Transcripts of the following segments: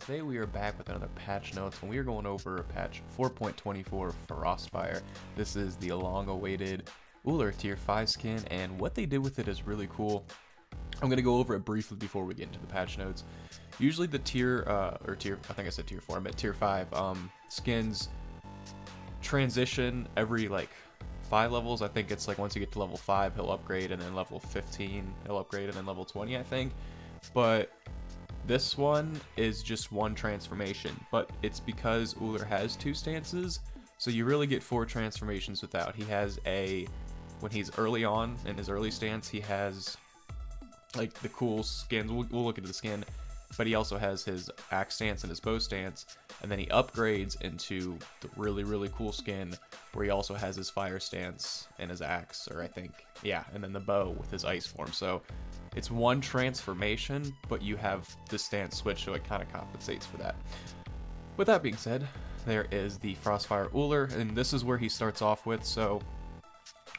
today we are back with another patch notes, and we are going over patch 4.24 FrostFire. This is the long-awaited Ullr tier 5 skin, and what they did with it is really cool. I'm going to go over it briefly before we get into the patch notes. Usually the I think I said tier 4, I meant tier 5 skins transition every like 5 levels. I think it's like once you get to level 5 he'll upgrade, and then level 15 he'll upgrade, and then level 20 I think. But this one is just one transformation, but it's because Ullr has 2 stances, so you really get 4 transformations without. He has when he's early on in his early stance, he has like the cool skins. We'll look into the skin, but he also has his axe stance and his bow stance, and then he upgrades into the really cool skin where he also has his fire stance and his axe, or I think, yeah, and then the bow with his ice form. So it's one transformation, but you have the stance switch, so it kind of compensates for that. With that being said, there is the FrostFire Ruler, and this is where he starts off with. So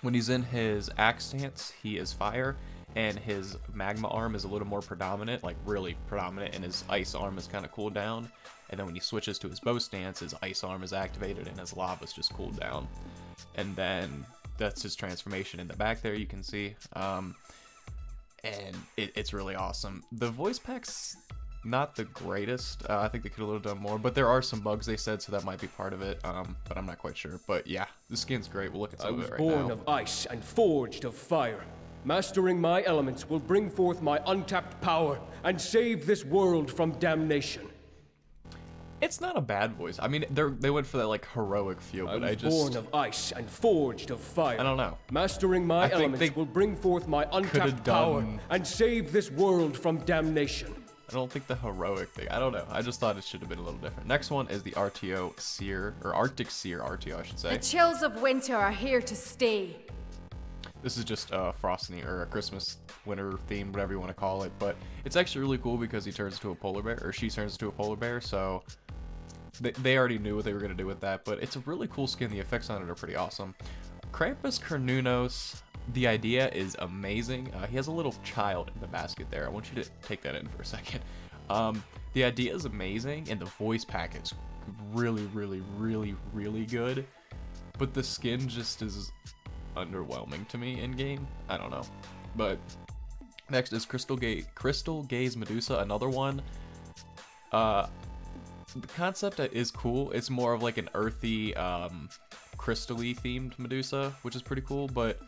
when he's in his axe stance, he is fire, and his magma arm is a little more predominant, like really predominant, and his ice arm is kind of cooled down. And then when he switches to his bow stance, his ice arm is activated and his lava is just cooled down. And then that's his transformation in the back there, you can see. And it's really awesome. The voice pack's not the greatest. I think they could have done more, but there are some bugs they said, so that might be part of it. But I'm not quite sure. But yeah, the skin's great. We'll look at some of it right now. I was born of ice and forged of fire. Mastering my elements will bring forth my untapped power and save this world from damnation. It's not a bad voice. I mean, they went for that like heroic feel, but I just born of ice and forged of fire. I don't know. Mastering my elements will bring forth my untapped power and save this world from damnation. I don't think the heroic thing. I don't know. I just thought it should have been a little different. Next one is the RTO Seer, or Arctic Seer RTO, I should say. The chills of winter are here to stay. This is just a frosty or a Christmas winter theme, whatever you want to call it, but it's actually really cool because he turns into a polar bear, or she turns into a polar bear, so they already knew what they were going to do with that, but it's a really cool skin. The effects on it are pretty awesome. Krampus Carnunos, the idea is amazing. He has a little child in the basket there. I want you to take that in for a second. The idea is amazing, and the voice pack is really good, but the skin just is underwhelming to me in game. I don't know. But next is Crystal Gaze Medusa, another one. The concept is cool. It's more of like an earthy, crystal-y themed Medusa, which is pretty cool, but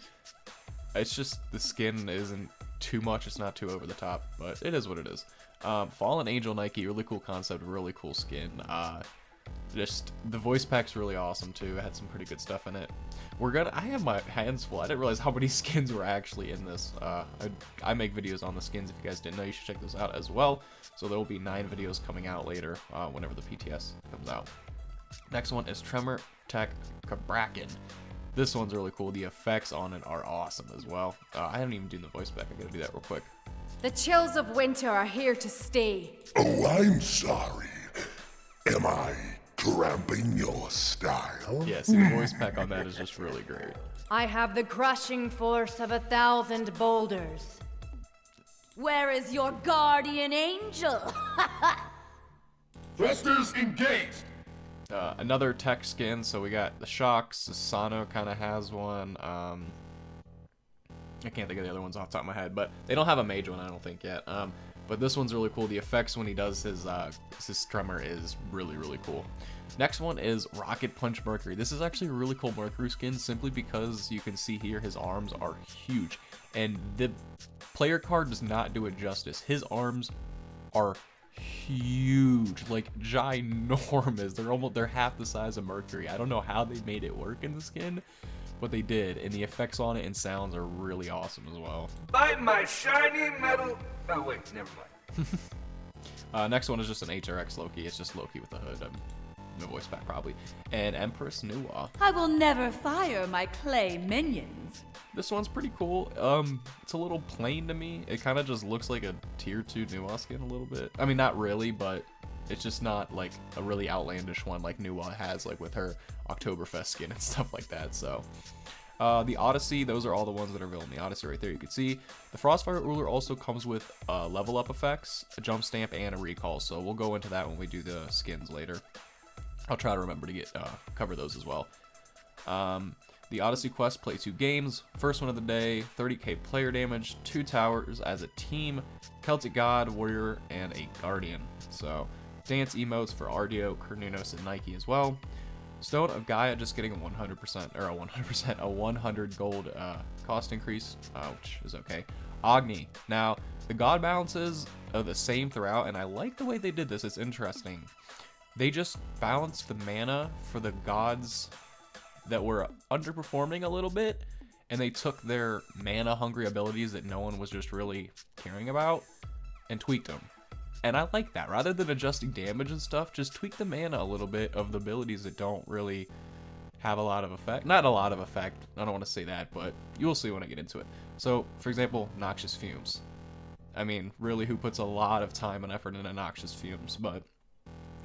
it's just the skin isn't too much. It's not too over the top, but it is what it is. Fallen Angel Nike, really cool concept, really cool skin. Just the voice pack's really awesome too. It had some pretty good stuff in it. I have my hands full. I didn't realize how many skins were actually in this. I make videos on the skins. If you guys didn't know, you should check those out as well. So there will be 9 videos coming out later whenever the PTS comes out. Next one is Tremor Tech Krampus. This one's really cool. The effects on it are awesome as well. I haven't even done the voice pack. I gotta do that real quick. The chills of winter are here to stay. Oh, I'm sorry. Am I cramping your style? Yeah, see, the voice pack on that is just really great. I have the crushing force of 1,000 boulders. Where is your guardian angel? Thrusters engaged! Another tech skin, so we got the Shocks. Sano kind of has one. I can't think of the other ones off the top of my head, but they don't have a mage one, I don't think, yet. But this one's really cool. The effects when he does his tremor is really cool. Next one is Rocket Punch Mercury. This is actually a really cool Mercury skin, simply because you can see here his arms are huge, and the player card does not do it justice. His arms are huge, like ginormous. They're half the size of Mercury. I don't know how they made it work in the skin, but they did, and the effects on it and sounds are really awesome as well. Light my shiny metal. Oh wait, never mind. Next one is just an HRX Loki. It's just Loki with a hood. No voice pack probably. And Empress Nuwa. I will never fire my clay minions. This one's pretty cool. It's a little plain to me. It kind of just looks like a tier 2 Nuwa skin a little bit. I mean, not really, but it's just not like a really outlandish one like Nuwa has, like with her Oktoberfest skin and stuff like that. So The Odyssey, those are all the ones that are available in the Odyssey right there. You can see the FrostFire Ruler also comes with level up effects, a jump stamp, and a recall. So we'll go into that when we do the skins later. I'll try to remember to get cover those as well. The Odyssey quest, play 2 games. First one of the day, 30k player damage, 2 towers as a team, Celtic God, Warrior, and a Guardian. So dance emotes for Ardio, Cornunos, and Nike as well. Stone of Gaia just getting a 100% or a 100 gold cost increase, which is okay. Agni. Now the god balances are the same throughout, and I like the way they did this. It's interesting. They just balanced the mana for the gods that were underperforming a little bit, and they took their mana hungry abilities that no one was just really caring about and tweaked them. And I like that. Rather than adjusting damage and stuff, just tweak the mana a little bit of the abilities that don't really have a lot of effect. Not a lot of effect, I don't want to say that, but you will see when I get into it. So, for example, Noxious Fumes. I mean, really, who puts a lot of time and effort into Noxious Fumes? But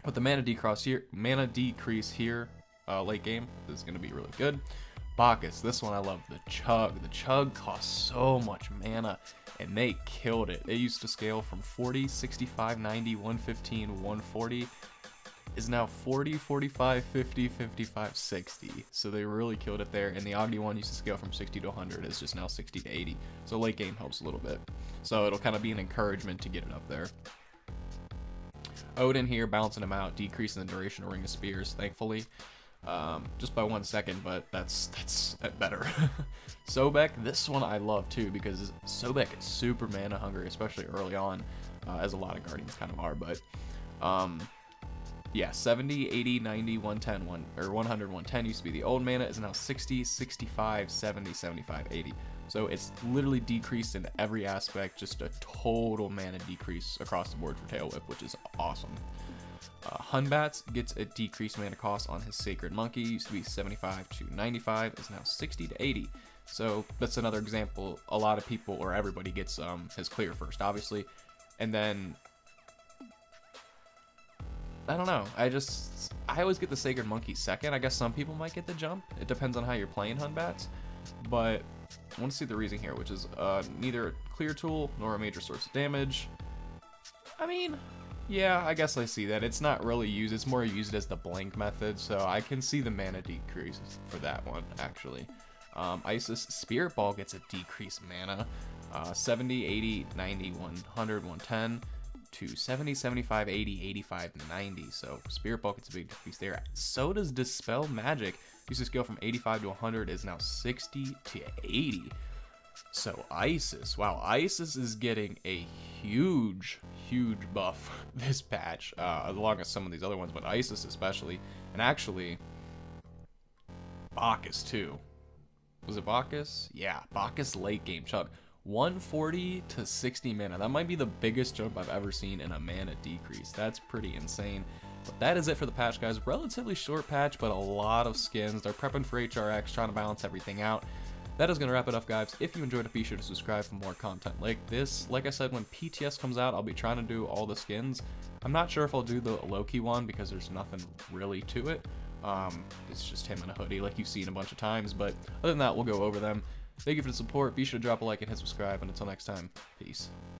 with the mana decrease here, late game is going to be really good. Bacchus, this one I love. The Chug. The Chug costs so much mana, and they killed it. It used to scale from 40, 65, 90, 115, 140. Is now 40, 45, 50, 55, 60. So they really killed it there. And the Agni one used to scale from 60 to 100. It's just now 60 to 80. So late game helps a little bit. So it'll kind of be an encouragement to get it up there. Odin here, balancing them out, decreasing the duration of Ring of Spears, thankfully. Just by 1 second, but that's better. Sobek, this one I love too, because Sobek is super mana hungry, especially early on, as a lot of Guardians kind of are, but yeah, 70, 80, 90, 110, 100, 110 used to be the old mana, is now 60, 65, 70, 75, 80. So it's literally decreased in every aspect, just a total mana decrease across the board for Tail Whip, which is awesome. Hunbats gets a decreased mana cost on his Sacred Monkey. Used to be 75 to 95, is now 60 to 80. So that's another example. A lot of people, or everybody, gets his clear first, obviously, and then I don't know. I always get the Sacred Monkey second. I guess some people might get the jump. It depends on how you're playing Hunbats, but I want to see the reason here, which is neither a clear tool nor a major source of damage. I mean, yeah, I guess I see that. It's not really used. It's more used as the blank method, so I can see the mana decrease for that one, actually. Isis Spirit Ball gets a decreased mana. 70, 80, 90, 100, 110 to 70, 75, 80, 85, 90. So Spirit Ball gets a big decrease there. So does Dispel Magic. Used to scale from 85 to 100, is now 60 to 80. So Isis, wow, Isis is getting a huge buff this patch, along with some of these other ones, but Isis especially, and actually Bacchus too. Was it Bacchus? Yeah, Bacchus late game chug. 140 to 60 mana. That might be the biggest jump I've ever seen in a mana decrease. That's pretty insane. But that is it for the patch, guys. Relatively short patch, but a lot of skins. They're prepping for HRX, trying to balance everything out. That is going to wrap it up, guys. If you enjoyed it, be sure to subscribe for more content like this. Like I said, when PTS comes out, I'll be trying to do all the skins. I'm not sure if I'll do the Loki one because there's nothing really to it. It's just him in a hoodie like you've seen a bunch of times. But other than that, we'll go over them. Thank you for the support. Be sure to drop a like and hit subscribe. And until next time, peace.